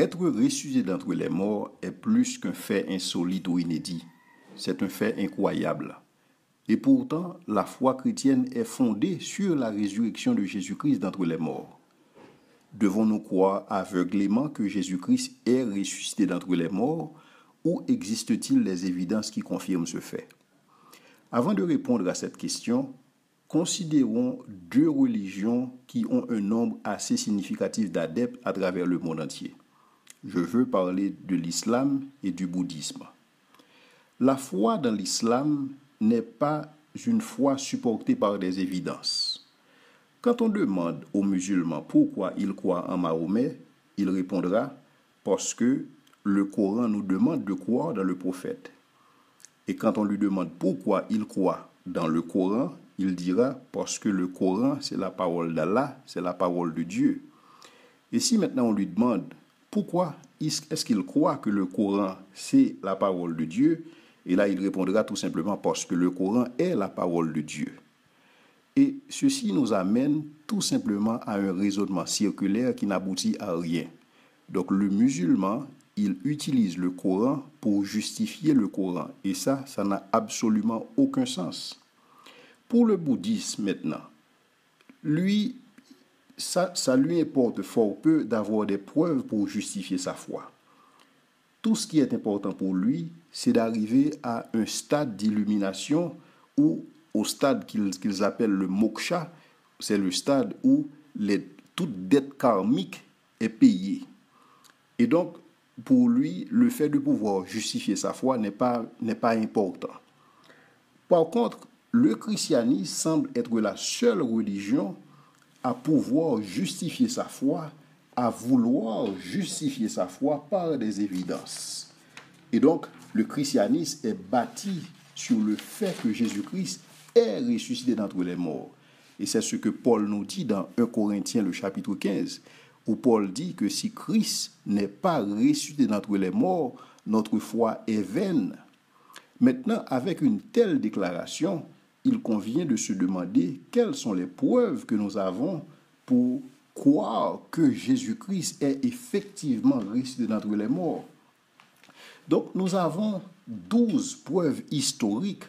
Être ressuscité d'entre les morts est plus qu'un fait insolite ou inédit. C'est un fait incroyable. Et pourtant, la foi chrétienne est fondée sur la résurrection de Jésus-Christ d'entre les morts. Devons-nous croire aveuglément que Jésus-Christ est ressuscité d'entre les morts ou existe-t-il des évidences qui confirment ce fait? Avant de répondre à cette question, considérons deux religions qui ont un nombre assez significatif d'adeptes à travers le monde entier. Je veux parler de l'islam et du bouddhisme. La foi dans l'islam n'est pas une foi supportée par des évidences. Quand on demande aux musulmans pourquoi ils croient en Mahomet, il répondra parce que le Coran nous demande de croire dans le prophète. Et quand on lui demande pourquoi il croit dans le Coran, il dira parce que le Coran, c'est la parole d'Allah, c'est la parole de Dieu. Et si maintenant on lui demande pourquoi est-ce qu'il croit que le Coran, c'est la parole de Dieu, et là il répondra tout simplement parce que le Coran est la parole de Dieu. Et ceci nous amène tout simplement à un raisonnement circulaire qui n'aboutit à rien. Donc le musulman, il utilise le Coran pour justifier le Coran. Et ça n'a absolument aucun sens. Pour le bouddhisme maintenant, lui, ça lui importe fort peu d'avoir des preuves pour justifier sa foi. Tout ce qui est important pour lui, c'est d'arriver à un stade d'illumination ou au stade qu'ils appellent le moksha, c'est le stade où toute dette karmique est payée. Et donc, pour lui, le fait de pouvoir justifier sa foi n'est pas important. Par contre, le christianisme semble être la seule religion à pouvoir justifier sa foi, à vouloir justifier sa foi par des évidences. Et donc, le christianisme est bâti sur le fait que Jésus-Christ est ressuscité d'entre les morts. Et c'est ce que Paul nous dit dans 1 Corinthiens, le chapitre 15, où Paul dit que si Christ n'est pas ressuscité d'entre les morts, notre foi est vaine. Maintenant, avec une telle déclaration, il convient de se demander quelles sont les preuves que nous avons pour croire que Jésus-Christ est effectivement ressuscité d'entre les morts. Donc, nous avons 12 preuves historiques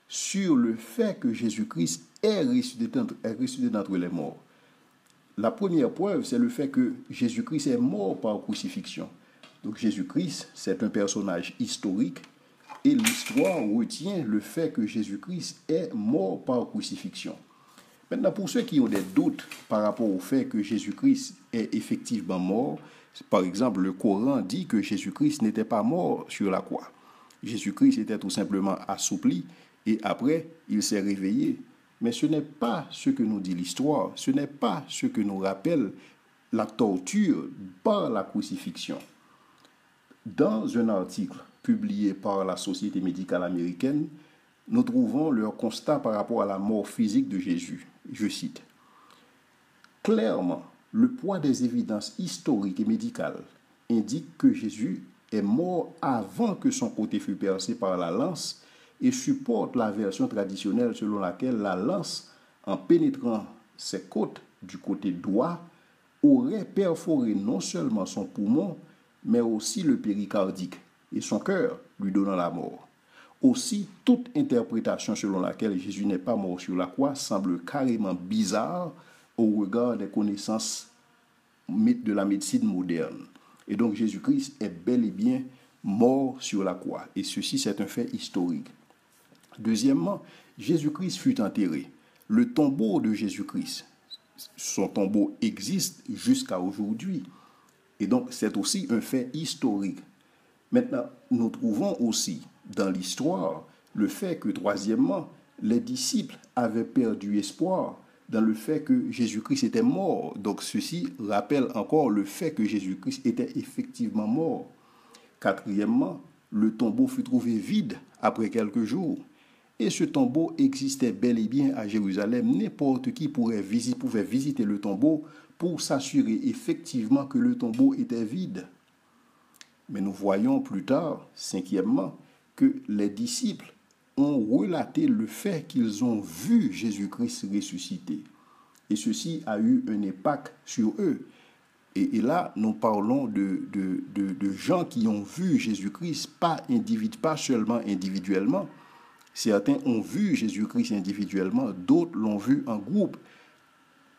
sur le fait que Jésus-Christ est ressuscité d'entre les morts. La première preuve, c'est le fait que Jésus-Christ est mort par crucifixion. Donc Jésus-Christ, c'est un personnage historique et l'histoire retient le fait que Jésus-Christ est mort par crucifixion. Maintenant, pour ceux qui ont des doutes par rapport au fait que Jésus-Christ est effectivement mort, par exemple, le Coran dit que Jésus-Christ n'était pas mort sur la croix. Jésus-Christ était tout simplement assoupli et après, il s'est réveillé. Mais ce n'est pas ce que nous dit l'histoire, ce n'est pas ce que nous rappelle la torture par la crucifixion. Dans un article publié par la Société médicale américaine, nous trouvons leur constat par rapport à la mort physique de Jésus. Je cite: « Clairement, le poids des évidences historiques et médicales indique que Jésus est mort avant que son côté fût percé par la lance et supporte la version traditionnelle selon laquelle la lance, en pénétrant ses côtes du côté droit, aurait perforé non seulement son poumon, mais aussi le péricardique et son cœur, lui donnant la mort. Aussi, toute interprétation selon laquelle Jésus n'est pas mort sur la croix semble carrément bizarre au regard des connaissances de la médecine moderne. Et donc Jésus-Christ est bel et bien mort sur la croix. Et ceci, c'est un fait historique. Deuxièmement, Jésus-Christ fut enterré. Le tombeau de Jésus-Christ, son tombeau existe jusqu'à aujourd'hui. Et donc, c'est aussi un fait historique. Maintenant, nous trouvons aussi dans l'histoire le fait que, troisièmement, les disciples avaient perdu espoir dans le fait que Jésus-Christ était mort. Donc, ceci rappelle encore le fait que Jésus-Christ était effectivement mort. Quatrièmement, le tombeau fut trouvé vide après quelques jours. Et ce tombeau existait bel et bien à Jérusalem. N'importe qui pouvait visiter le tombeau pour s'assurer effectivement que le tombeau était vide. Mais nous voyons plus tard, cinquièmement, que les disciples ont relaté le fait qu'ils ont vu Jésus-Christ ressusciter. Et ceci a eu un impact sur eux. Et là, nous parlons de gens qui ont vu Jésus-Christ, pas seulement individuellement. Certains ont vu Jésus-Christ individuellement, d'autres l'ont vu en groupe.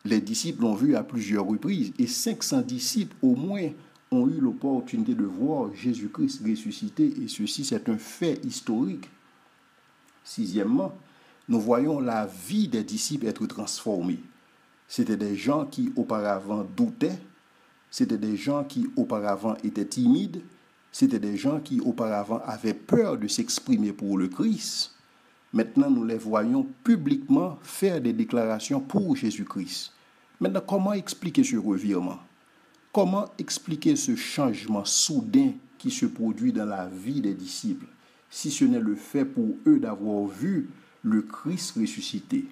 Les disciples l'ont vu à plusieurs reprises. Et 500 disciples au moins ont eu l'opportunité de voir Jésus-Christ ressuscité. Et ceci, c'est un fait historique. Sixièmement, nous voyons la vie des disciples être transformée. C'était des gens qui auparavant doutaient. C'était des gens qui auparavant étaient timides. C'était des gens qui auparavant avaient peur de s'exprimer pour le Christ. Maintenant, nous les voyons publiquement faire des déclarations pour Jésus-Christ. Maintenant, comment expliquer ce revirement? Comment expliquer ce changement soudain qui se produit dans la vie des disciples, si ce n'est le fait pour eux d'avoir vu le Christ ressuscité?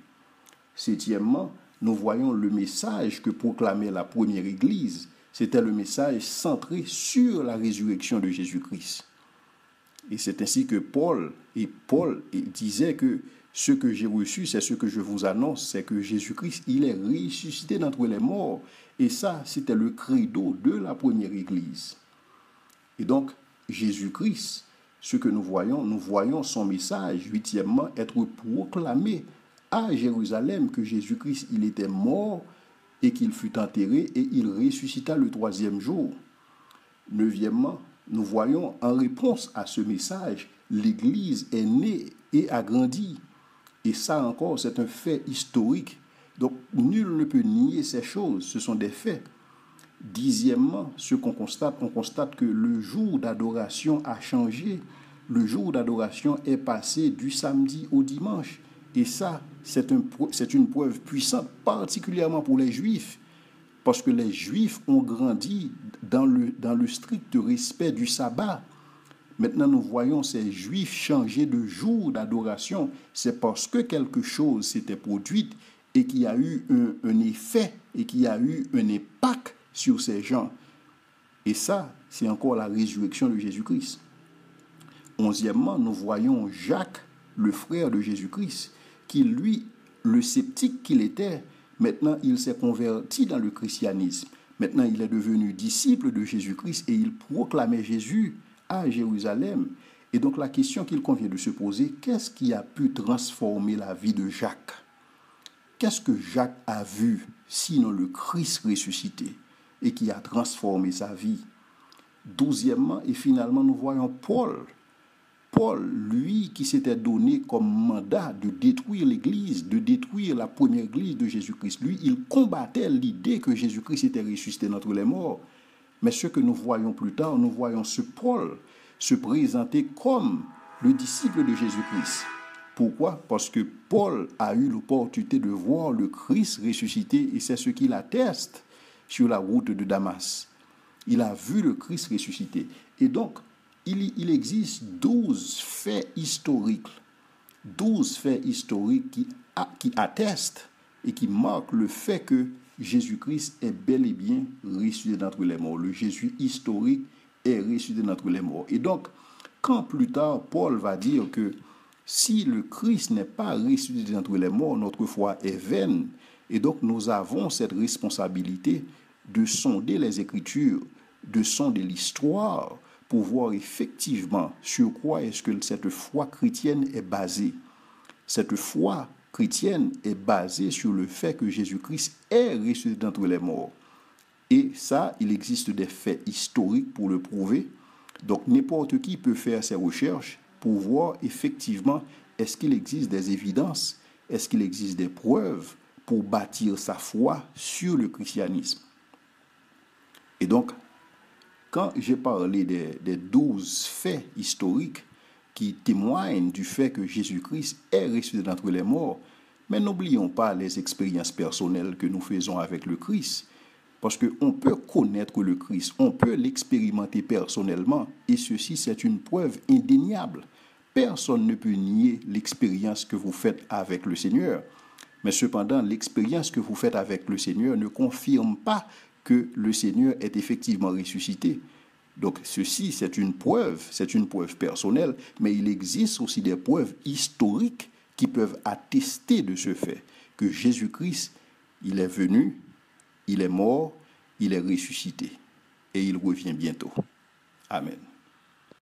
Septièmement, nous voyons le message que proclamait la première Église. C'était le message centré sur la résurrection de Jésus-Christ. Et c'est ainsi que Paul disait que ce que j'ai reçu, c'est ce que je vous annonce, c'est que Jésus-Christ, il est ressuscité d'entre les morts. Et ça, c'était le credo de la première Église. Et donc, Jésus-Christ, ce que nous voyons son message, huitièmement, être proclamé à Jérusalem, que Jésus-Christ, il était mort et qu'il fut enterré et il ressuscita le troisième jour. Neuvièmement, nous voyons en réponse à ce message, l'Église est née et a grandi. Et ça encore, c'est un fait historique. Donc, nul ne peut nier ces choses, ce sont des faits. Dixièmement, ce qu'on constate, on constate que le jour d'adoration a changé. Le jour d'adoration est passé du samedi au dimanche. Et ça, c'est une preuve puissante, particulièrement pour les Juifs, parce que les Juifs ont grandi dans le strict respect du sabbat. Maintenant, nous voyons ces Juifs changer de jour d'adoration. C'est parce que quelque chose s'était produit et qu'il y a eu un effet et qu'il y a eu un impact sur ces gens. Et ça, c'est encore la résurrection de Jésus-Christ. Onzièmement, nous voyons Jacques, le frère de Jésus-Christ, qui, lui, le sceptique qu'il était, maintenant, il s'est converti dans le christianisme. Maintenant, il est devenu disciple de Jésus-Christ et il proclamait Jésus à Jérusalem. Et donc, la question qu'il convient de se poser, qu'est-ce qui a pu transformer la vie de Jacques? Qu'est-ce que Jacques a vu, sinon le Christ ressuscité, et qui a transformé sa vie? Douzièmement, et finalement, nous voyons Paul. Paul, lui, qui s'était donné comme mandat de détruire l'Église, de détruire la première Église de Jésus-Christ. Lui, il combattait l'idée que Jésus-Christ était ressuscité d'entre les morts. Mais ce que nous voyons plus tard, nous voyons ce Paul se présenter comme le disciple de Jésus-Christ. Pourquoi? Parce que Paul a eu l'opportunité de voir le Christ ressuscité et c'est ce qu'il atteste sur la route de Damas. Il a vu le Christ ressuscité. Et donc, il existe 12 faits historiques qui attestent et qui marquent le fait que Jésus-Christ est bel et bien ressuscité d'entre les morts. Le Jésus historique est ressuscité d'entre les morts. Et donc, quand plus tard, Paul va dire que si le Christ n'est pas ressuscité d'entre les morts, notre foi est vaine. Et donc, nous avons cette responsabilité de sonder les Écritures, de sonder l'histoire, pour voir effectivement sur quoi est-ce que cette foi chrétienne est basée. Cette foi chrétienne est basée sur le fait que Jésus-Christ est ressuscité d'entre les morts. Et ça, il existe des faits historiques pour le prouver. Donc, n'importe qui peut faire ses recherches pour voir effectivement est-ce qu'il existe des évidences, est-ce qu'il existe des preuves pour bâtir sa foi sur le christianisme. Et donc, quand j'ai parlé des 12 faits historiques qui témoignent du fait que Jésus-Christ est ressuscité d'entre les morts, mais n'oublions pas les expériences personnelles que nous faisons avec le Christ, parce qu'on peut connaître le Christ, on peut l'expérimenter personnellement, et ceci c'est une preuve indéniable. Personne ne peut nier l'expérience que vous faites avec le Seigneur, mais cependant l'expérience que vous faites avec le Seigneur ne confirme pas que le Seigneur est effectivement ressuscité. Donc ceci, c'est une preuve personnelle, mais il existe aussi des preuves historiques qui peuvent attester de ce fait, que Jésus-Christ, il est venu, il est mort, il est ressuscité et il revient bientôt. Amen.